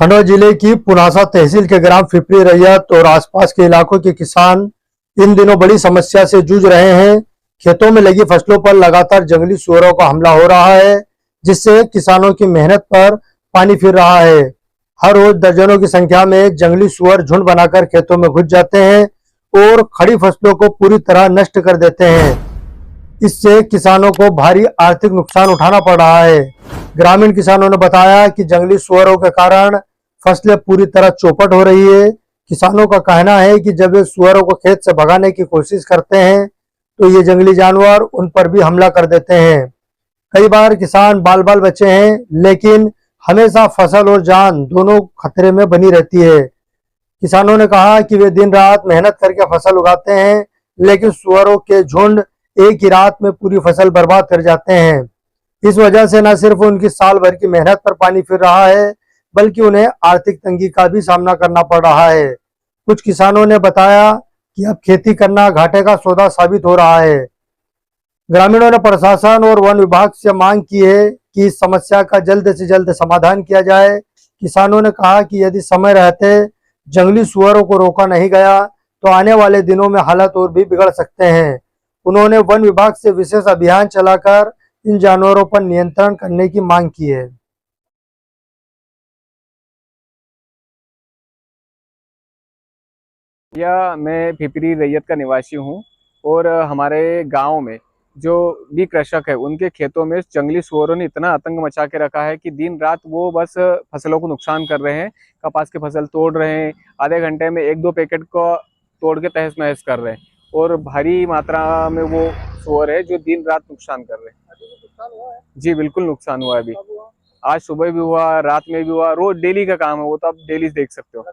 खंडवा जिले की पुनासा तहसील के ग्राम फिपरी रैयत और आसपास के इलाकों के किसान इन दिनों बड़ी समस्या से जूझ रहे हैं। खेतों में लगी फसलों पर लगातार जंगली सुअरों का हमला हो रहा है, जिससे किसानों की मेहनत पर पानी फिर रहा है। हर रोज दर्जनों की संख्या में जंगली सुअर झुंड बनाकर खेतों में घुस जाते हैं और खड़ी फसलों को पूरी तरह नष्ट कर देते हैं। इससे किसानों को भारी आर्थिक नुकसान उठाना पड़ रहा है। ग्रामीण किसानों ने बताया कि जंगली सुअरों के कारण फसलें पूरी तरह चौपट हो रही है। किसानों का कहना है कि जब वे सुअरों को खेत से भगाने की कोशिश करते हैं तो ये जंगली जानवर उन पर भी हमला कर देते हैं। कई बार किसान बाल बाल बचे हैं, लेकिन हमेशा फसल और जान दोनों खतरे में बनी रहती है। किसानों ने कहा कि वे दिन रात मेहनत करके फसल उगाते हैं, लेकिन सुअरों के झुंड एक ही रात में पूरी फसल बर्बाद कर जाते हैं। इस वजह से न सिर्फ उनकी साल भर की मेहनत पर पानी फिर रहा है, बल्कि उन्हें आर्थिक तंगी का भी सामना करना पड़ रहा है। कुछ किसानों ने बताया कि अब खेती करना घाटे का सौदा साबित हो रहा है। ग्रामीणों ने प्रशासन और वन विभाग से मांग की है कि इस समस्या का जल्द से जल्द समाधान किया जाए। किसानों ने कहा कि यदि समय रहते जंगली सुअरों को रोका नहीं गया तो आने वाले दिनों में हालात और भी बिगड़ सकते हैं। उन्होंने वन विभाग से विशेष अभियान चलाकर इन जानवरों पर नियंत्रण करने की मांग की है। या मैं फिपरी रैयत का निवासी हूँ और हमारे गांव में जो भी कृषक है उनके खेतों में जंगली सुअरों ने इतना आतंक मचा के रखा है कि दिन रात वो बस फसलों को नुकसान कर रहे हैं। कपास की फसल तोड़ रहे हैं, आधे घंटे में एक दो पैकेट को तोड़ के तहस नहस कर रहे हैं और भारी मात्रा में वो सुअर है जो दिन रात नुकसान कर रहे हैं। जी बिल्कुल नुकसान हुआ है। अभी आज सुबह भी हुआ, रात में भी हुआ, रोज डेली का काम है वो, तो आप डेली देख सकते हो।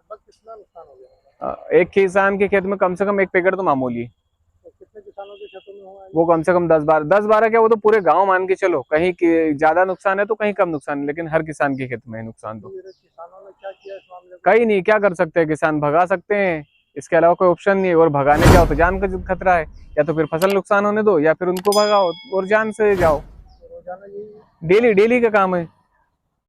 एक किसान के खेत में कम से कम एक पैकेट तो मामूली है। कितने किसानों के खेतों में हुआ है? वो कम से कम 10-12 क्या, वो तो पूरे गांव मान के चलो। कहीं ज्यादा नुकसान है तो कहीं कम नुकसान है, लेकिन हर किसान के खेत में है नुकसान। तो किसानों ने क्या किया इस मामले में? कहीं नहीं, क्या कर सकते हैं किसान, भगा सकते हैं, इसके अलावा कोई ऑप्शन नहीं है। और भगाने जाओ तो जान का खतरा है, या तो फिर फसल नुकसान होने दो या फिर उनको भगाओ और जान से जाओ। रोजाना यही डेली डेली का काम है।